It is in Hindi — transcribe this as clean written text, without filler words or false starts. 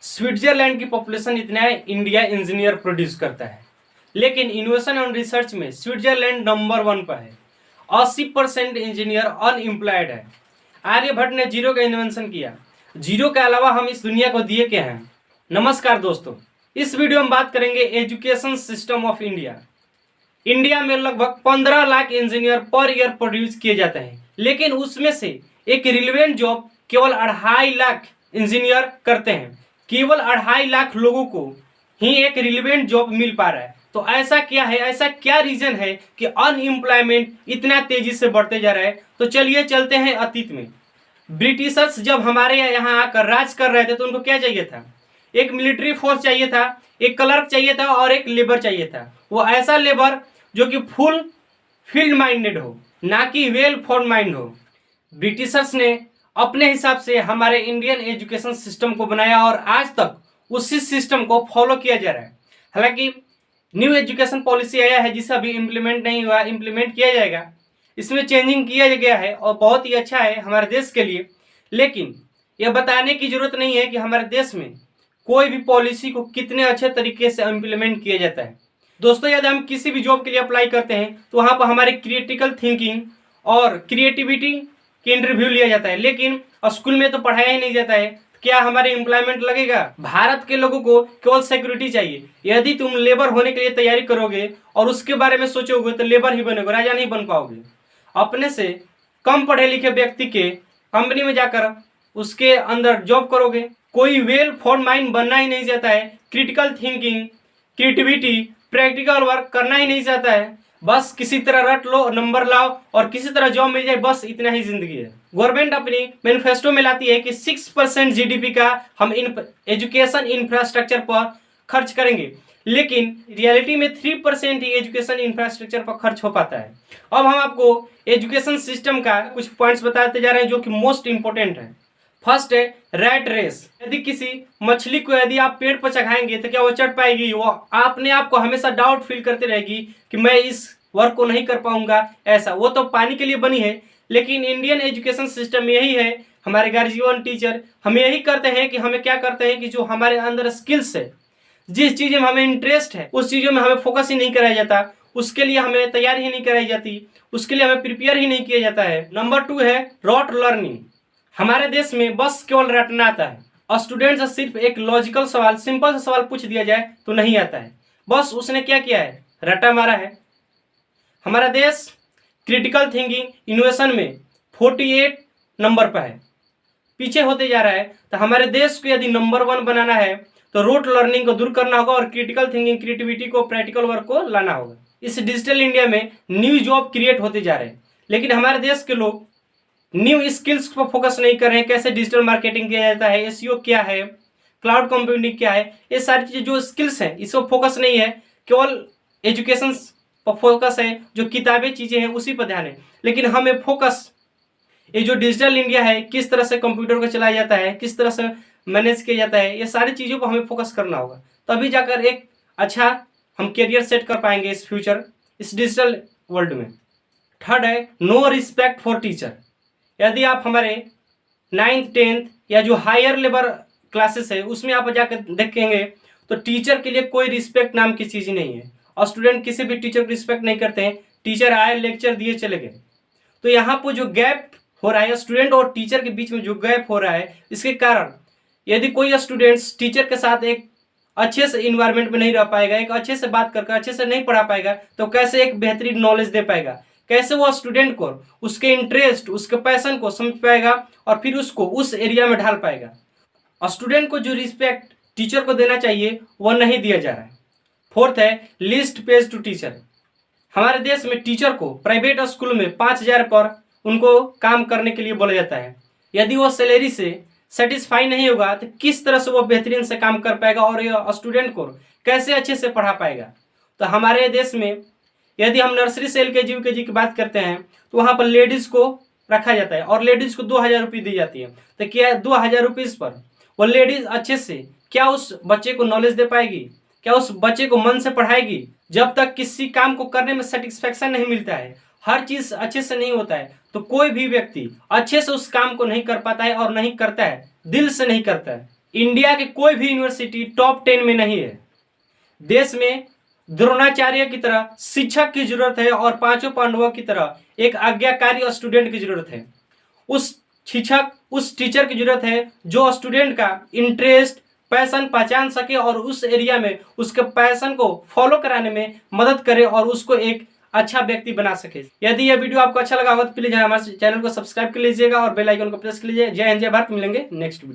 स्विट्जरलैंड की पॉपुलेशन इतना है, इंडिया इंजीनियर प्रोड्यूस करता है, लेकिन इनोवेशन एंड रिसर्च में स्विट्जरलैंड नंबर 1 पर है। 80% इंजीनियर अनएम्प्लॉयड है। आर्यभट्ट ने जीरो का इन्वेंशन किया। जीरो के अलावा हम इस दुनिया को दिए क्या हैं? नमस्कार दोस्तों, इस वीडियो में बात करेंगे education system of India. India में लगभग 15 lakh engineer per year produce किए जाते हैं, लेकिन उसमें से एक रिलेवेंट जॉब केवल 2.5 लाख इंजीनियर करते हैं। केवल 2.5 लाख लोगों को ही एक रिलेवेंट जॉब मिल पा रहा है। तो ऐसा क्या है, ऐसा क्या रीजन है कि अनएम्प्लॉयमेंट इतना तेजी से बढ़ते जा रहा है? तो चलिए चलते हैं अतीत में। ब्रिटिशर्स जब हमारे यहाँ आकर राज कर रहे थे तो उनको क्या चाहिए था? एक मिलिट्री फोर्स चाहिए था, एक क्लर्क चाहिए था और एक लेबर चाहिए था। वो ऐसा लेबर जो कि फुल फील्ड माइंडेड हो, ना कि वेल फॉर्म माइंड हो। ब्रिटिशर्स ने अपने हिसाब से हमारे इंडियन एजुकेशन सिस्टम को बनाया और आज तक उसी सिस्टम को फॉलो किया जा रहा है। हालांकि न्यू एजुकेशन पॉलिसी आया है जिसे अभी इम्प्लीमेंट नहीं हुआ, इम्प्लीमेंट किया जाएगा। इसमें चेंजिंग किया गया है और बहुत ही अच्छा है हमारे देश के लिए। लेकिन यह बताने की जरूरत नहीं है कि हमारे देश में कोई भी पॉलिसी को कितने अच्छे तरीके से इम्प्लीमेंट किया जाता है। दोस्तों, यदि हम किसी भी जॉब के लिए अप्लाई करते हैं तो वहाँ पर हमारी क्रिटिकल थिंकिंग और क्रिएटिविटी की इंटरव्यू लिया जाता है, लेकिन स्कूल में तो पढ़ाया ही नहीं जाता है। क्या हमारे एम्प्लॉयमेंट लगेगा? भारत के लोगों को केवल सिक्योरिटी चाहिए। यदि तुम लेबर होने के लिए तैयारी करोगे और उसके बारे में सोचोगे तो लेबर ही बनोगे, राजा नहीं बन पाओगे। अपने से कम पढ़े लिखे व्यक्ति के कंपनी में जाकर उसके अंदर जॉब करोगे। कोई वेल फॉर्म माइंड बनना ही नहीं चाहता है, critical thinking, creativity, practical work करना ही नहीं चाहता है। बस किसी तरह रट लो, नंबर लाओ और किसी तरह जॉब मिल जाए, बस इतना ही जिंदगी है। गवर्नमेंट अपनी मैनिफेस्टो में लाती है कि 6% जीडीपी का हम एजुकेशन इंफ्रास्ट्रक्चर पर खर्च करेंगे, लेकिन रियलिटी में 3% ही एजुकेशन इंफ्रास्ट्रक्चर पर खर्च हो पाता है। अब हम आपको एजुकेशन सिस्टम का कुछ पॉइंट्स बताते जा रहे हैं जो कि मोस्ट इंपॉर्टेंट है। फर्स्ट है रैट रेस। यदि किसी मछली को यदि आप पेड़ पर चढ़ाएंगे तो क्या वो चढ़ पाएगी? वो अपने आप को हमेशा डाउट फील करते रहेगी कि मैं इस वर्क को नहीं कर पाऊंगा। ऐसा वो तो पानी के लिए बनी है, लेकिन इंडियन एजुकेशन सिस्टम में यही है। हमारे गार्जियन टीचर हम यही करते हैं कि हमें क्या करते हैं कि जो हमारे अंदर स्किल्स है, जिस चीज़ में हमें इंटरेस्ट है, उस चीज़ों में हमें फोकस ही नहीं कराया जाता, उसके लिए हमें तैयारी ही नहीं कराई जाती, उसके लिए हमें प्रिपेयर ही नहीं किया जाता है। नंबर 2 है रॉट लर्निंग। हमारे देश में बस केवल रटना आता है और स्टूडेंट से सिर्फ एक लॉजिकल सवाल, सिंपल सा सवाल पूछ दिया जाए तो नहीं आता है। बस उसने क्या किया है? रटा मारा है। हमारा देश क्रिटिकल थिंकिंग इनोवेशन में 48 नंबर पर है, पीछे होते जा रहा है। तो हमारे देश को यदि नंबर 1 बनाना है तो रोट लर्निंग को दूर करना होगा और क्रिटिकल थिंकिंग, क्रिएटिविटी को, प्रैक्टिकल वर्क को लाना होगा। इस डिजिटल इंडिया में न्यू जॉब क्रिएट होते जा रहे हैं, लेकिन हमारे देश के लोग न्यू स्किल्स पर फोकस नहीं कर रहे हैं। कैसे डिजिटल मार्केटिंग किया जाता है, एसईओ क्या है, क्लाउड कंप्यूटिंग क्या है, ये सारी चीज़ें जो स्किल्स हैं इस पर फोकस नहीं है। केवल एजुकेशन पर फोकस है, जो किताबें चीज़ें हैं उसी पर ध्यान है। लेकिन हमें फोकस ये जो डिजिटल इंडिया है, किस तरह से कंप्यूटर को चलाया जाता है, किस तरह से मैनेज किया जाता है, ये सारी चीज़ों पर हमें फोकस करना होगा। तभी जाकर एक अच्छा हम करियर सेट कर पाएंगे इस फ्यूचर, इस डिजिटल वर्ल्ड में। थर्ड है नो रिस्पेक्ट फॉर टीचर। यदि आप हमारे 9th 10th या जो हायर लेवल क्लासेस है उसमें आप जाकर देखेंगे तो टीचर के लिए कोई रिस्पेक्ट नाम की चीज़ नहीं है और स्टूडेंट किसी भी टीचर को रिस्पेक्ट नहीं करते हैं। टीचर आए, लेक्चर दिए, चले गए। तो यहाँ पर जो गैप हो रहा है स्टूडेंट और टीचर के बीच में, जो गैप हो रहा है, इसके कारण यदि कोई स्टूडेंट्स टीचर के साथ एक अच्छे से इन्वायरमेंट में नहीं रह पाएगा, एक अच्छे से बात करके अच्छे से नहीं पढ़ा पाएगा, तो कैसे एक बेहतरीन नॉलेज दे पाएगा? कैसे वो स्टूडेंट को उसके इंटरेस्ट, उसके पैशन को समझ पाएगा और फिर उसको उस एरिया में ढाल पाएगा? और स्टूडेंट को जो रिस्पेक्ट टीचर को देना चाहिए वो नहीं दिया जा रहा है। फोर्थ है लीस्ट पेज टू टीचर। हमारे देश में टीचर को प्राइवेट स्कूल में 5,000 पर उनको काम करने के लिए बोला जाता है। यदि वो सैलरी से सेटिस्फाई नहीं होगा तो किस तरह से वो बेहतरीन से काम कर पाएगा और ये स्टूडेंट को कैसे अच्छे से पढ़ा पाएगा? तो हमारे देश में यदि हम नर्सरी से एलकेजी यूकेजी की बात करते हैं तो वहाँ पर लेडीज़ को रखा जाता है और लेडीज़ को 2,000 रुपये दी जाती है। तो क्या 2,000 रुपये पर वो लेडीज़ अच्छे से क्या उस बच्चे को नॉलेज दे पाएगी? क्या उस बच्चे को मन से पढ़ाएगी? जब तक किसी काम को करने में सेटिस्फेक्शन नहीं मिलता है, हर चीज़ अच्छे से नहीं होता है, तो कोई भी व्यक्ति अच्छे से उस काम को नहीं कर पाता है और नहीं करता है, दिल से नहीं करता है। इंडिया के कोई भी यूनिवर्सिटी टॉप 10 में नहीं है। देश में द्रोणाचार्य की तरह शिक्षक की जरूरत है और पांचों पांडवों की तरह एक आज्ञाकारी स्टूडेंट की जरूरत है। उस शिक्षक, उस टीचर की जरूरत है जो स्टूडेंट का इंटरेस्ट, पैशन पहचान सके और उस एरिया में उसके पैशन को फॉलो कराने में मदद करे और उसको एक अच्छा व्यक्ति बना सके। यदि यह वीडियो आपको अच्छा लगा हो तो प्लीज हमारे चैनल को सब्सक्राइब कर लीजिएगा और बेल आइकन को प्रेस कर लीजिए। जय हिंद, जय भारत। मिलेंगे नेक्स्ट वीडियो।